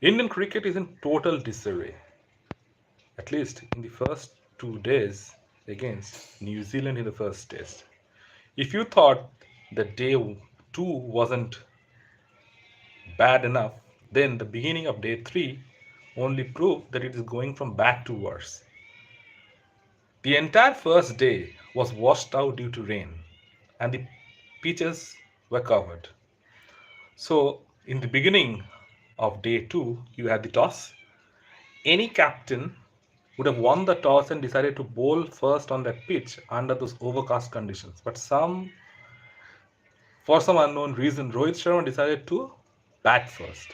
Indian cricket is in total disarray, at least in the first 2 days against New Zealand in the first test. If you thought that day 2 wasn't bad enough, then the beginning of day 3 only proved that it is going from bad to worse. The entire first day was washed out due to rain, and the pitches were covered. So, in the beginning of day 2, you had the toss. Any captain would have won the toss and decided to bowl first on that pitch under those overcast conditions. But for some unknown reason, Rohit Sharma decided to bat first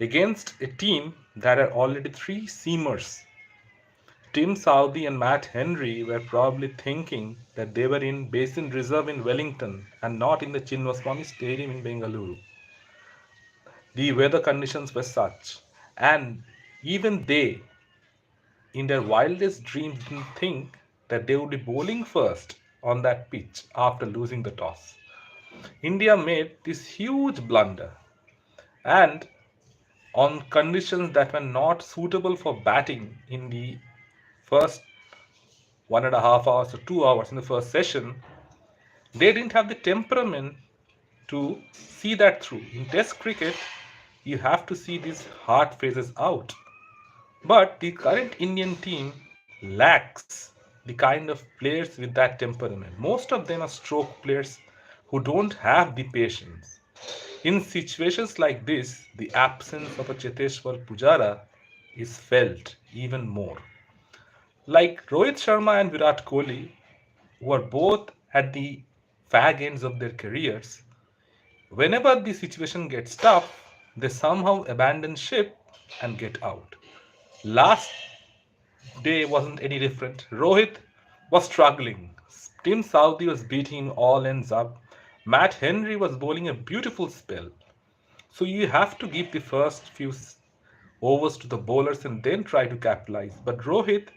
against a team that had already three seamers. Tim Southee and Matt Henry were probably thinking that they were in Basin Reserve in Wellington and not in the Chinnaswamy Stadium in Bengaluru. The weather conditions were such, and even they, in their wildest dreams, didn't think that they would be bowling first on that pitch after losing the toss. India made this huge blunder, and on conditions that were not suitable for batting in the first 1.5 hours or 2 hours in the first session, they didn't have the temperament to see that through. In Test cricket, you have to see these hard phases out. But the current Indian team lacks the kind of players with that temperament. Most of them are stroke players who don't have the patience. In situations like this, the absence of a Cheteshwar Pujara is felt even more. Like Rohit Sharma and Virat Kohli, who are both at the fag ends of their careers, whenever the situation gets tough, they somehow abandon ship and get out. Last day wasn't any different. Rohit was struggling. Tim Southee was beating him all ends up. Matt Henry was bowling a beautiful spell. So you have to give the first few overs to the bowlers and then try to capitalize. But Rohit,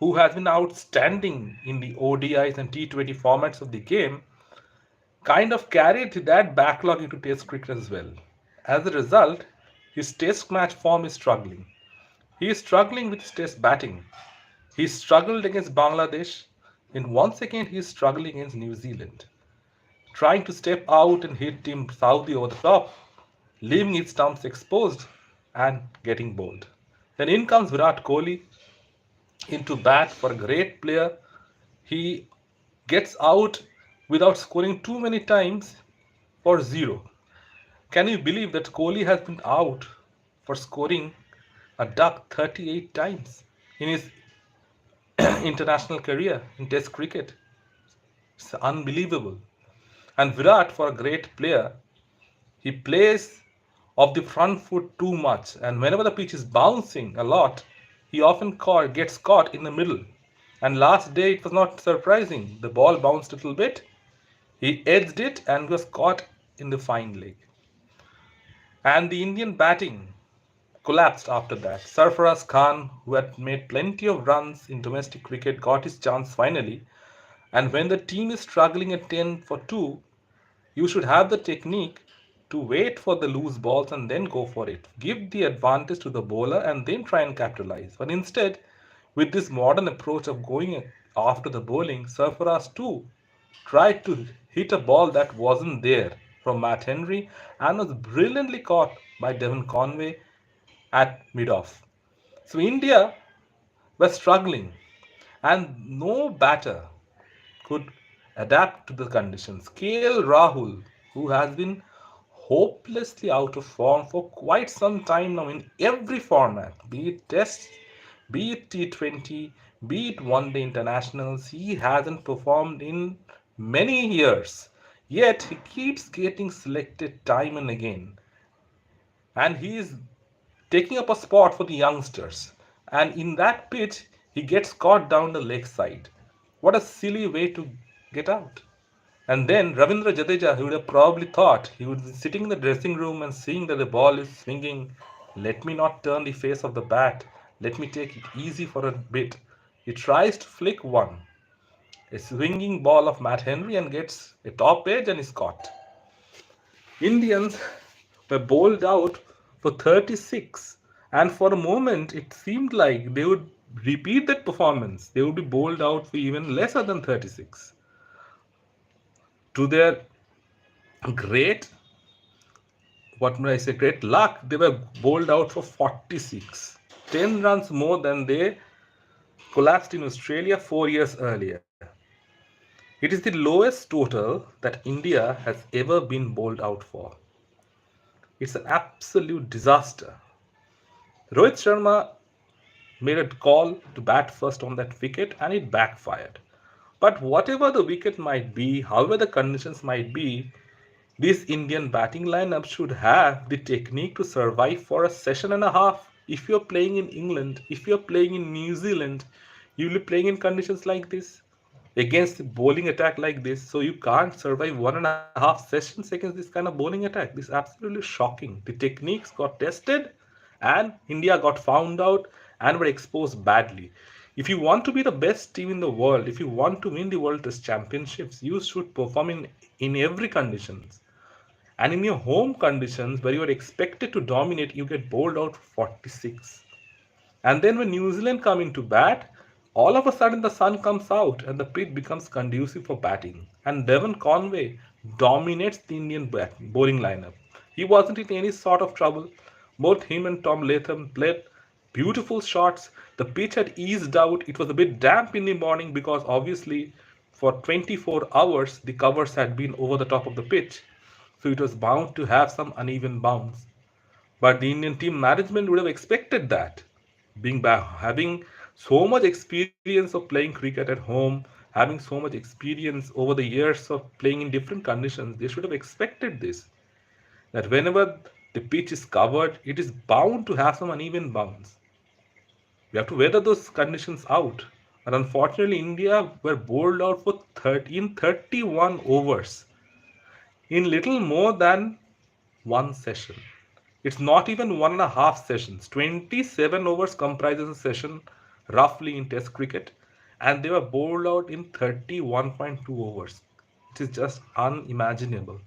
who has been outstanding in the ODIs and T20 formats of the game, kind of carried that backlog into Test cricket as well. As a result, his Test match form is struggling. He is struggling with his Test batting. He struggled against Bangladesh. In 1 second, he is struggling against New Zealand, trying to step out and hit Tim Southee over the top, leaving his stumps exposed and getting bowled. Then in comes Virat Kohli into bat for a great player. He gets out without scoring too many times for zero. Can you believe that Kohli has been out for scoring a duck 38 times in his international career in Test cricket? It's unbelievable. And Virat, for a great player, he plays off the front foot too much, and whenever the pitch is bouncing a lot, he often gets caught in the middle. And last day it was not surprising. The ball bounced a little bit. He edged it and was caught in the fine leg. And the Indian batting collapsed after that. Sarfaraz Khan, who had made plenty of runs in domestic cricket, got his chance finally. And when the team is struggling at 10 for 2, you should have the technique to wait for the loose balls and then go for it. Give the advantage to the bowler and then try and capitalize. But instead, with this modern approach of going after the bowling, Sarfaraz too tried to hit a ball that wasn't there from Matt Henry and was brilliantly caught by Devon Conway at mid-off. So India were struggling and no batter could adapt to the conditions. KL Rahul, who has been hopelessly out of form for quite some time now in every format, be it Test, be it T20, be it One Day Internationals, he hasn't performed in many years. Yet he keeps getting selected time and again. And he is taking up a spot for the youngsters. And in that pitch, he gets caught down the leg side. What a silly way to get out. And then Ravindra Jadeja, he would have probably thought he would be sitting in the dressing room and seeing that the ball is swinging. Let me not turn the face of the bat. Let me take it easy for a bit. He tries to flick one. A swinging ball of Matt Henry and gets a top edge and is caught. Indians were bowled out for 36. And for a moment, it seemed like they would repeat that performance. They would be bowled out for even lesser than 36. To their great, what may I say, great luck, they were bowled out for 46. 10 runs more than they collapsed in Australia 4 years earlier. It is the lowest total that India has ever been bowled out for. It's an absolute disaster. Rohit Sharma made a call to bat first on that wicket and it backfired. But whatever the wicket might be, however the conditions might be, this Indian batting lineup should have the technique to survive for a session and a half. If you're playing in England, if you're playing in New Zealand, you'll be playing in conditions like this against the bowling attack like this. So you can't survive 1.5 sessions against this kind of bowling attack. This is absolutely shocking. The techniques got tested and India got found out and were exposed badly. If you want to be the best team in the world, if you want to win the World Test Championships, you should perform in every conditions. And in your home conditions where you are expected to dominate, you get bowled out for 46. And then when New Zealand come into bat, all of a sudden the sun comes out and the pitch becomes conducive for batting. And Devon Conway dominates the Indian bowling lineup. He wasn't in any sort of trouble. Both him and Tom Latham played beautiful shots. The pitch had eased out. It was a bit damp in the morning because obviously for 24 hours the covers had been over the top of the pitch. So it was bound to have some uneven bounce. But the Indian team management would have expected that. Being back, having so much experience of playing cricket at home, having so much experience over the years of playing in different conditions, they should have expected this. That whenever the pitch is covered, it is bound to have some uneven bounce. We have to weather those conditions out. And unfortunately, India were bowled out for 31 overs in little more than one session. It's not even 1.5 sessions. 27 overs comprises a session roughly in Test cricket, and they were bowled out in 31.2 overs. It is just unimaginable.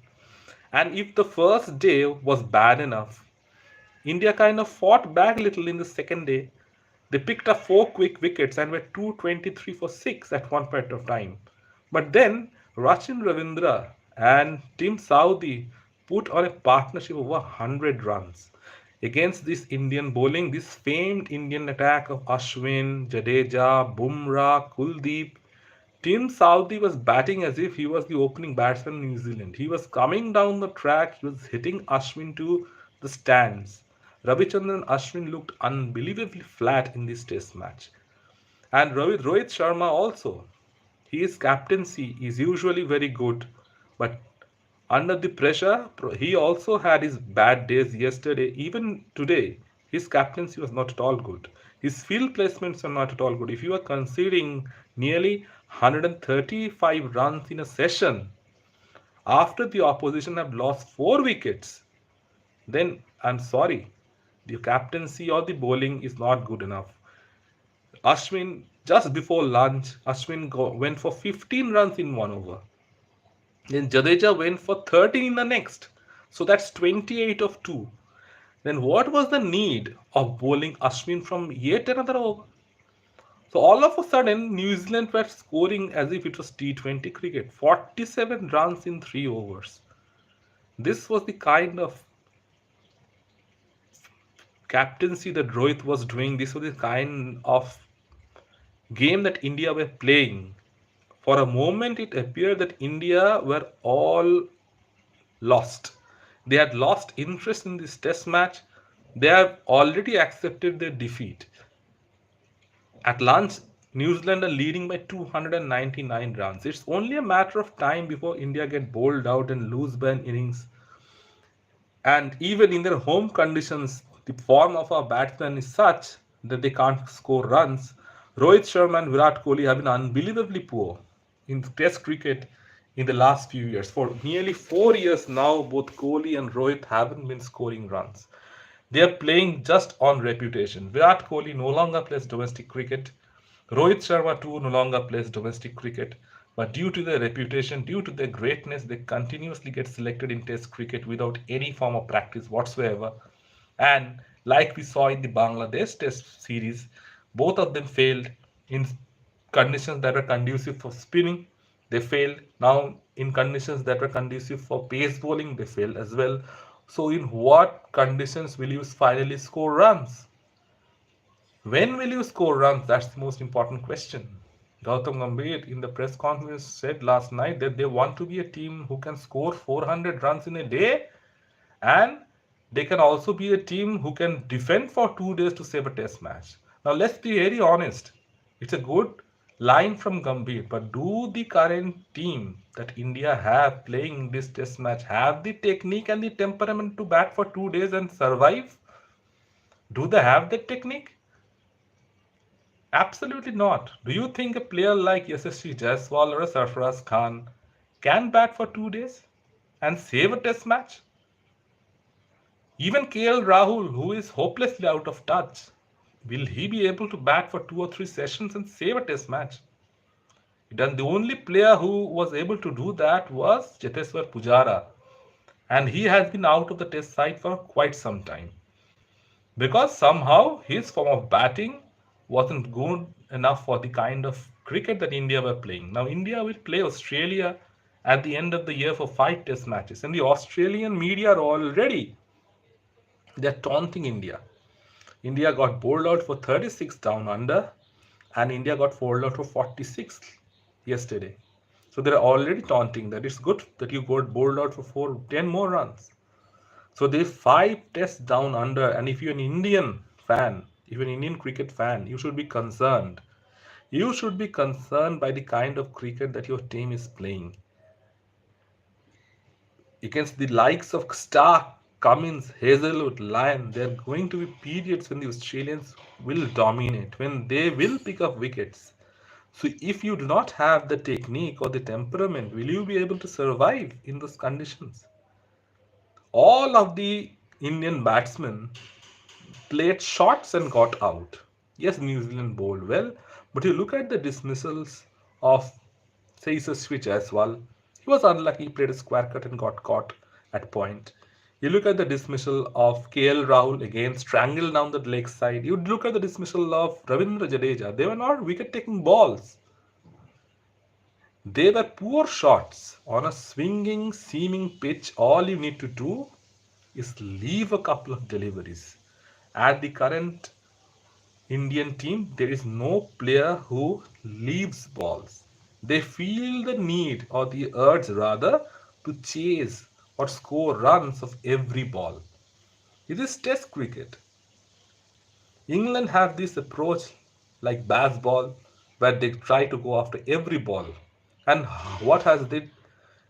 And if the first day was bad enough, India kind of fought back a little in the second day. They picked up 4 quick wickets and were 223 for 6 at one point of time. But then Rachin Ravindra and Tim Southee put on a partnership of over 100 runs against this Indian bowling, this famed Indian attack of Ashwin, Jadeja, Bumrah, Kuldeep. Tim Southee was batting as if he was the opening batsman in New Zealand. He was coming down the track, he was hitting Ashwin to the stands. Ravichandran Ashwin looked unbelievably flat in this test match. And Rohit Sharma also. His captaincy is usually very good, but under the pressure, he also had his bad days yesterday. Even today, his captaincy was not at all good. His field placements are not at all good. If you are conceding nearly 135 runs in a session after the opposition have lost 4 wickets, then I'm sorry, the captaincy or the bowling is not good enough. Ashwin, just before lunch, went for 15 runs in 1 over. Then Jadeja went for 13 in the next. So that's 28 of 2. Then what was the need of bowling Ashwin from yet another over? So all of a sudden, New Zealand were scoring as if it was T20 cricket. 47 runs in 3 overs. This was the kind of captaincy that Rohit was doing. This was the kind of game that India were playing. For a moment, it appeared that India were all lost. They had lost interest in this test match. They have already accepted their defeat. At lunch, New Zealand are leading by 299 runs. It's only a matter of time before India get bowled out and lose by an innings. And even in their home conditions, the form of our batsmen is such that they can't score runs. Rohit Sharma and Virat Kohli have been unbelievably poor in Test cricket in the last few years. For nearly 4 years now, both Kohli and Rohit haven't been scoring runs. They are playing just on reputation. Virat Kohli no longer plays domestic cricket. Rohit Sharma too no longer plays domestic cricket. But due to their reputation, due to their greatness, they continuously get selected in Test cricket without any form of practice whatsoever. And like we saw in the Bangladesh Test series, both of them failed in conditions that were conducive for spinning. They failed. Now, in conditions that were conducive for pace bowling, they failed as well. So, in what conditions will you finally score runs? When will you score runs? That's the most important question. Gautam Gambhir in the press conference said last night that they want to be a team who can score 400 runs in a day, and they can also be a team who can defend for 2 days to save a test match. Now, let's be very honest. It's a good line from Gambhir, but do the current team that India have playing this test match have the technique and the temperament to bat for 2 days and survive? Do they have that technique? Absolutely not. Do you think a player like Yashasvi Jaiswal or a Sarfaraz Khan can bat for 2 days and save a test match? Even KL Rahul, who is hopelessly out of touch, will he be able to bat for 2 or 3 sessions and save a test match? Then the only player who was able to do that was Cheteshwar Pujara, and he has been out of the test side for quite some time because somehow his form of batting wasn't good enough for the kind of cricket that India were playing. Now, India will play Australia at the end of the year for 5 test matches, and the Australian media are already they're taunting India. India got bowled out for 36 down under, and India got bowled out for 46 yesterday. So they're already taunting that it's good that you got bowled out for 10 more runs. So they're 5 tests down under, and if you're an Indian fan, if you're an Indian cricket fan, you should be concerned. You should be concerned by the kind of cricket that your team is playing. Against the likes of Stark, Cummins, Hazelwood, Lyon, there are going to be periods when the Australians will dominate, when they will pick up wickets. So if you do not have the technique or the temperament, will you be able to survive in those conditions? All of the Indian batsmen played shots and got out. Yes, New Zealand bowled well, but you look at the dismissals of Switch as well. He was unlucky, he played a square cut and got caught at point. You look at the dismissal of KL Rahul again, strangled down the leg side. You look at the dismissal of Ravindra Jadeja. They were not wicket taking balls. They were poor shots on a swinging, seaming pitch. All you need to do is leave a couple of deliveries. At the current Indian team, there is no player who leaves balls. They feel the need or the urge rather to chase or score runs of every ball. It is test cricket. England have this approach like baseball where they try to go after every ball. And what has it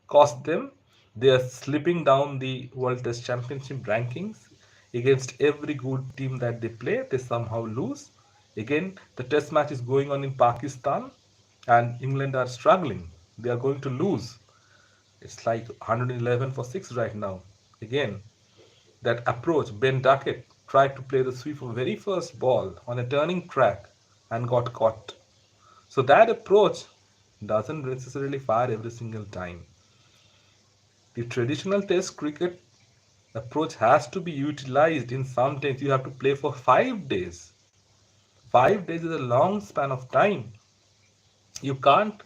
cost them? They are slipping down the World Test Championship rankings. Against every good team that they play, they somehow lose. Again, the test match is going on in Pakistan and England are struggling. They are going to lose. It's like 111 for 6 right now. Again, that approach, Ben Duckett tried to play the sweep of very first ball on a turning track and got caught. So that approach doesn't necessarily fire every single time. The traditional test cricket approach has to be utilized in some times. You have to play for 5 days. 5 days is a long span of time. You can't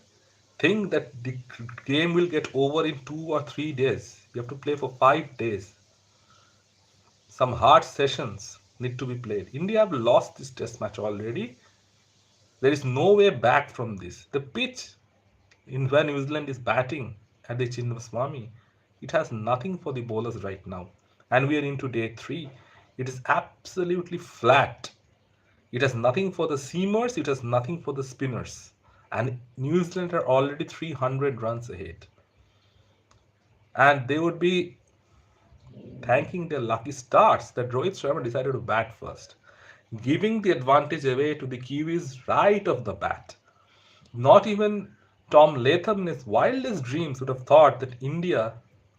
think that the game will get over in 2 or 3 days. You have to play for 5 days. Some hard sessions need to be played. India have lost this test match already. There is no way back from this. The pitch in where New Zealand is batting at the Chinnaswamy, it has nothing for the bowlers right now. And we are into day 3. It is absolutely flat. It has nothing for the seamers, it has nothing for the spinners. And New Zealand are already 300 runs ahead. And they would be thanking their lucky stars that Rohit Sharma decided to bat first, giving the advantage away to the Kiwis right off the bat. Not even Tom Latham in his wildest dreams would have thought that India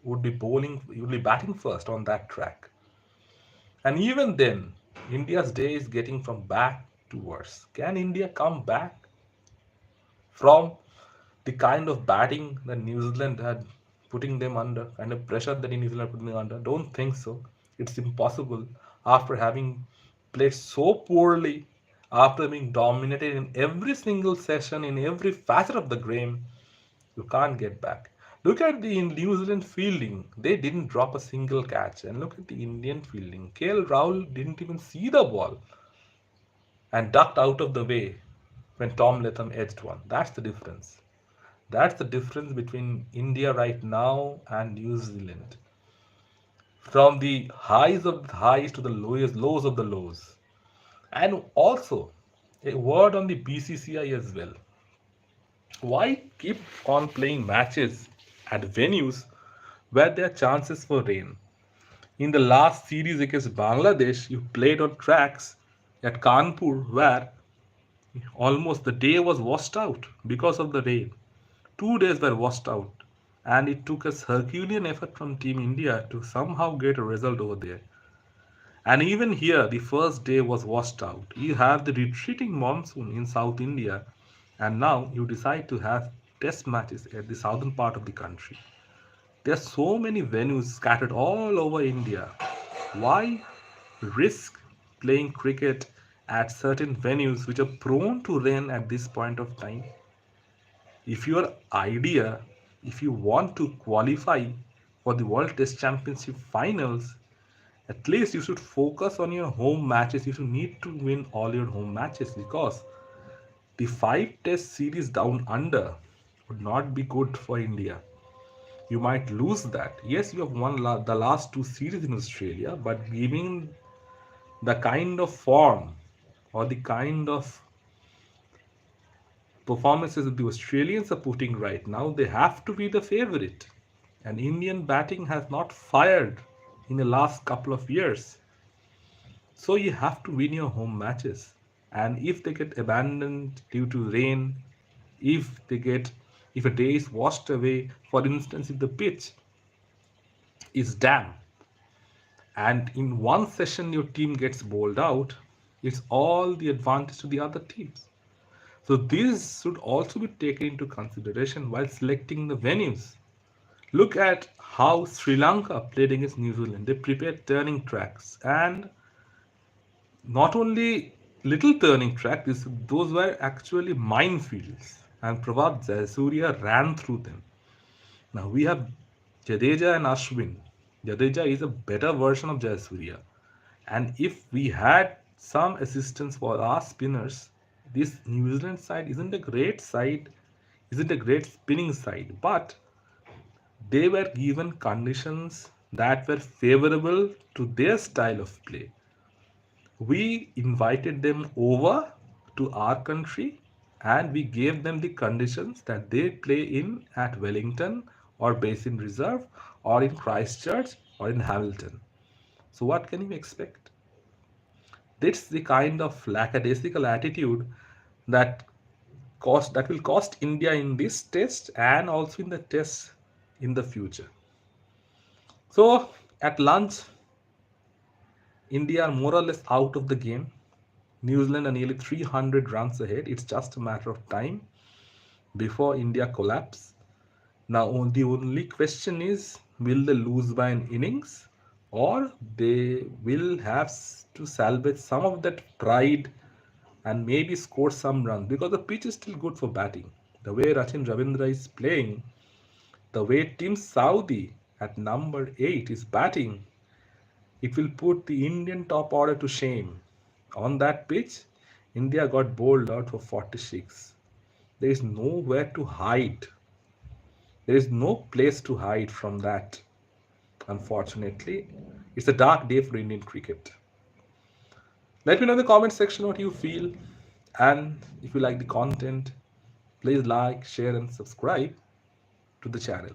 would be batting first on that track. And even then, India's day is getting from bad to worse. Can India come back from the kind of batting that New Zealand had putting them under, kind of pressure that New Zealand putting them under? Don't think so. It's impossible after having played so poorly, after being dominated in every single session, in every facet of the game, you can't get back. Look at the New Zealand fielding. They didn't drop a single catch. And look at the Indian fielding. KL Rahul didn't even see the ball and ducked out of the way when Tom Latham edged one. That's the difference. That's the difference between India right now and New Zealand. From the highs of the highs to the lowest lows of the lows. And also, a word on the BCCI as well. Why keep on playing matches at venues where there are chances for rain? In the last series against Bangladesh, you played on tracks at Kanpur where almost the day was washed out because of the rain. 2 days were washed out, and it took a Herculean effort from Team India to somehow get a result over there. And even here, the first day was washed out. You have the retreating monsoon in South India, and now you decide to have test matches at the southern part of the country. There are so many venues scattered all over India. Why risk playing cricket at certain venues which are prone to rain at this point of time? If your idea, if you want to qualify for the World Test Championship finals, at least you should focus on your home matches. You should need to win all your home matches because the 5 test series down under would not be good for India. You might lose that. Yes, you have won the last 2 series in Australia, but giving the kind of form or the kind of performances that the Australians are putting right now, they have to be the favorite. And Indian batting has not fired in the last couple of years. So you have to win your home matches. And if they get abandoned due to rain, if they get if a day is washed away, for instance, if the pitch is damp and in one session your team gets bowled out, it's all the advantage to the other teams. So this should also be taken into consideration while selecting the venues. Look at how Sri Lanka played against New Zealand. They prepared turning tracks and not only little turning tracks, those were actually minefields. And Pravat Jayasuriya ran through them. Now we have Jadeja and Ashwin. Jadeja is a better version of Jayasuriya. And if we had some assistance for our spinners, this New Zealand side, isn't a great spinning side, but they were given conditions that were favorable to their style of play. We invited them over to our country and we gave them the conditions that they play in at Wellington or Basin Reserve or in Christchurch or in Hamilton. So what can you expect? That's the kind of lackadaisical attitude that that will cost India in this test and also in the test in the future. So at lunch, India are more or less out of the game. New Zealand are nearly 300 runs ahead. It's just a matter of time before India collapse. Now, the only question is, will they lose by an innings or they will have to salvage some of that pride and maybe score some runs because the pitch is still good for batting. The way Rachin Ravindra is playing, the way Tim Southee at number 8 is batting, it will put the Indian top order to shame. On that pitch, India got bowled out for 46. There is nowhere to hide. There is no place to hide from that. Unfortunately, it's a dark day for Indian cricket. Let me know in the comment section what you feel. And if you like the content, please like, share, and subscribe to the channel.